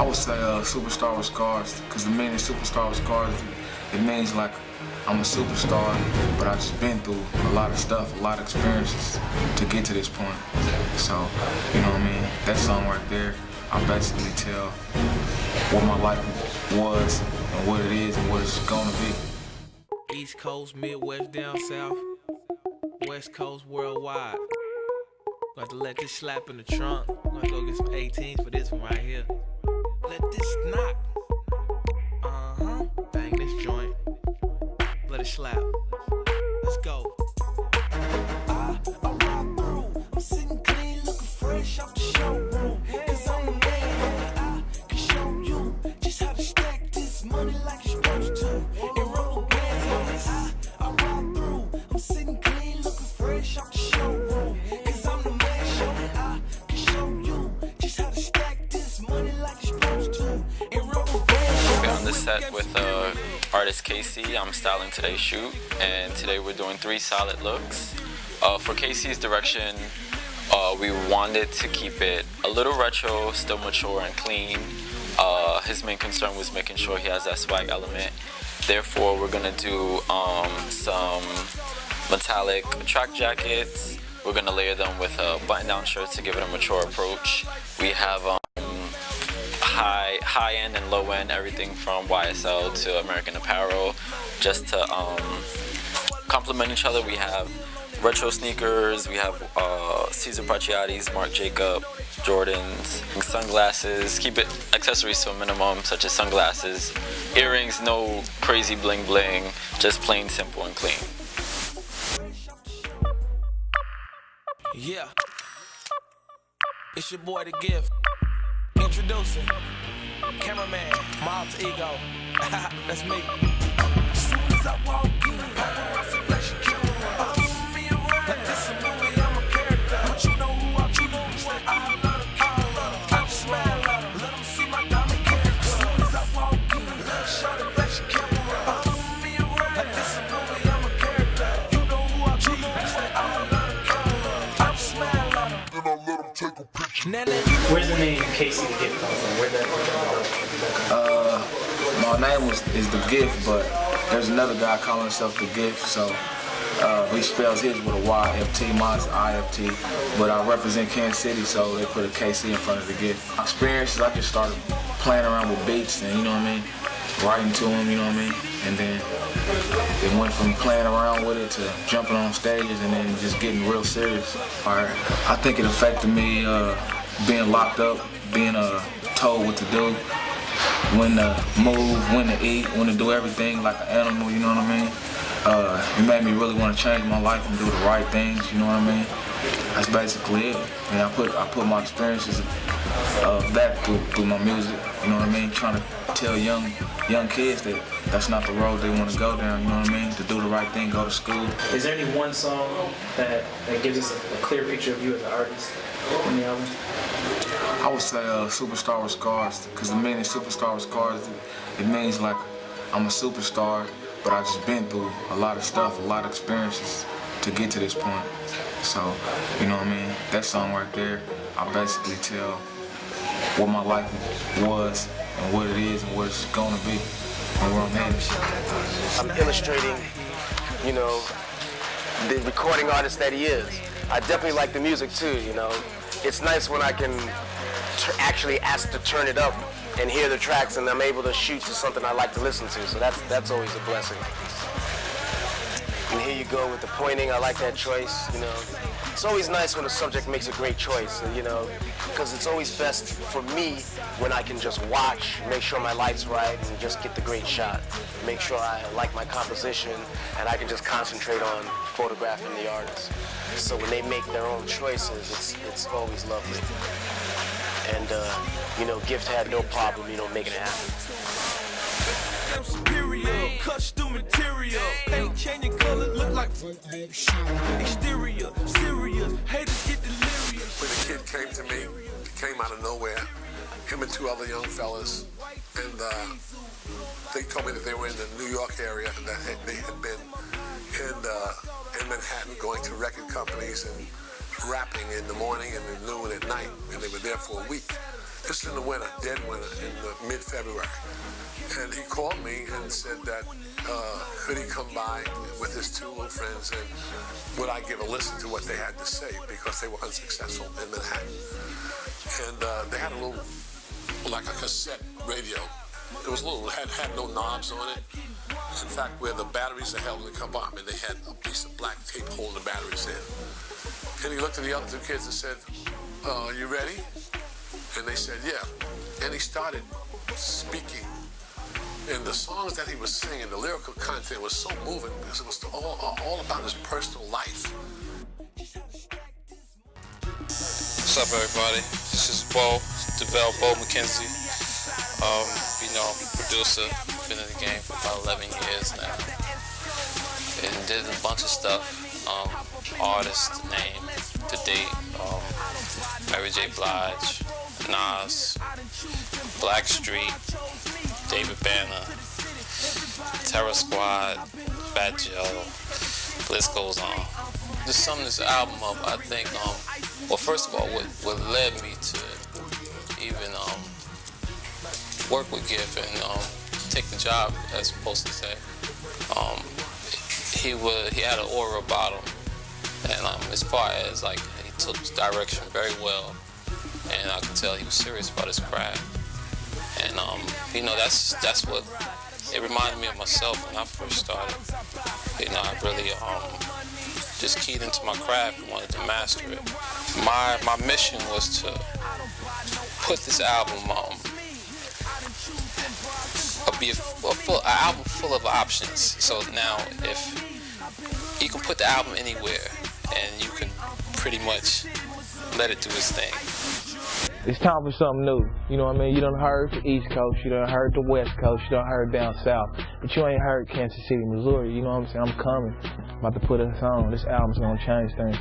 I would say superstar with scars, because the meaning superstar with scars, it means like I'm a superstar, but I've just been through a lot of stuff, a lot of experiences to get to this point. So, you know what I mean? That song right there, I basically tell what my life was and what it is and what it's gonna be. East Coast, Midwest, down south, West Coast, worldwide. Got to let this slap in the trunk. Gonna go get some 18s for this one right here. Let this knock. Bang this joint. Let it slap. Let's go. I ride through. I'm sitting clean, looking fresh off the showroom. Cause I'm the man. I can show you just how to stack this money like you're supposed to. And roll bands. I ride through. I'm sitting clean, looking fresh off the showroom. Cause I'm the man. I can show you just how to stack this money like you're supposed to. And roll bands. We're on the set with artist Casey. I'm styling today's shoot, and today we're doing 3 solid looks. For Casey's direction, we wanted to keep it a little retro, still mature and clean. His main concern was making sure he has that swag element. Therefore, we're gonna do some metallic track jackets. We're gonna layer them with button-down shirts to give it a mature approach. We have high end and low end, everything from YSL to American Apparel, just to complement each other. We have retro sneakers, we have Cesar Preciatis, Marc Jacob, Jordans, sunglasses. Keep it accessories to a minimum, such as sunglasses, earrings, no crazy bling bling, just plain simple and clean. Yeah. It's your boy The Gift. Introducing cameraman, my alter ego. That's me. As soon as I walk in, paparazzi flash a camera. Me around like this a movie, I'm a character. But you know who I choose. I love the color. I just smile at her. Let them see my diamond character. As soon as I walk in, shawty flash a camera. Me around like this a movie, I'm a character. You know who I choose. I love the color. I just smile at her. Then I let them take a picture. Where's the name Casey the Gift come from? Where'd that come from? My name is The Gift, but there's another guy calling himself The Gift, so he spells his with a YFT, mine's IFT, but I represent Kansas City, so they put a KC in front of The Gift. Experiences, I just started playing around with beats and, you know what I mean, writing to them, you know what I mean, and then it went from playing around with it to jumping on stages and then just getting real serious. I think it affected me being locked up, being told what to do, when to move, when to eat, when to do everything like an animal, you know what I mean? It made me really want to change my life and do the right things, you know what I mean? That's basically it. And I put my experiences of that through my music, you know what I mean? Trying to tell young kids that that's not the road they want to go down, you know what I mean? To do the right thing, go to school. Is there any one song that gives us a clear picture of you as an artist in the album? I would say superstar with scars, because the meaning superstar with scars, it means like I'm a superstar, but I've just been through a lot of stuff, a lot of experiences to get to this point. So, you know what I mean? That song right there, I basically tell what my life was and what it is and what it's gonna be and where I'm headed. I'm illustrating, you know, the recording artist that he is. I definitely like the music too, you know. It's nice when I can actually ask to turn it up and hear the tracks, and I'm able to shoot to something I like to listen to, so that's always a blessing. And here you go with the pointing, I like that choice, you know. It's always nice when a subject makes a great choice, you know, because it's always best for me when I can just watch, make sure my light's right, and just get the great shot. Make sure I like my composition, and I can just concentrate on photographing the artist. So when they make their own choices, it's always lovely. And, you know, Gift had no problem, you know, making it happen. I'm superior, custom material. Ain't changing color, look like exterior, serious. Haters get delirious. When the kid came to me, came out of nowhere, him and 2 other young fellas, and they told me that they were in the New York area and that they had been in Manhattan going to record companies and rapping in the morning and at noon at night, and they were there for a week. This is in the winter, dead winter, in mid-February. And he called me and said that could he come by with his two little friends and would I give a listen to what they had to say because they were unsuccessful in Manhattan. And they had a little, like a cassette radio. It was a little, had no knobs on it. In fact, where the batteries are held in the compartment, they had a piece of black tape holding the batteries in. And he looked at the other two kids and said, "Are you ready?" And they said, "Yeah." And he started speaking. And the songs that he was singing, the lyrical content was so moving because it was all about his personal life. What's up, everybody? This is Bo, DeVell Bo McKenzie. Producer, been in the game for about 11 years now. And did a bunch of stuff. Artist name to date, Mary J. Blige, Nas, Blackstreet, David Banner, Terror Squad, Fat Joe, the list goes on. To sum this album up, I think, well, first of all, what led me to even work with Gift and take the job, as opposed to say, he had an aura about him, and as far as like he took his direction very well, and I could tell he was serious about his craft, and that's what it reminded me of myself when I first started. I really just keyed into my craft and wanted to master it. My mission was to put this album be an album full of options. So now, if you can put the album anywhere, and you can pretty much let it do its thing. It's time for something new. You know what I mean? You done heard the East Coast, you done heard the West Coast, you done heard down South, but you ain't heard Kansas City, Missouri. You know what I'm saying? I'm coming. I'm about to put us on. This album's gonna change things.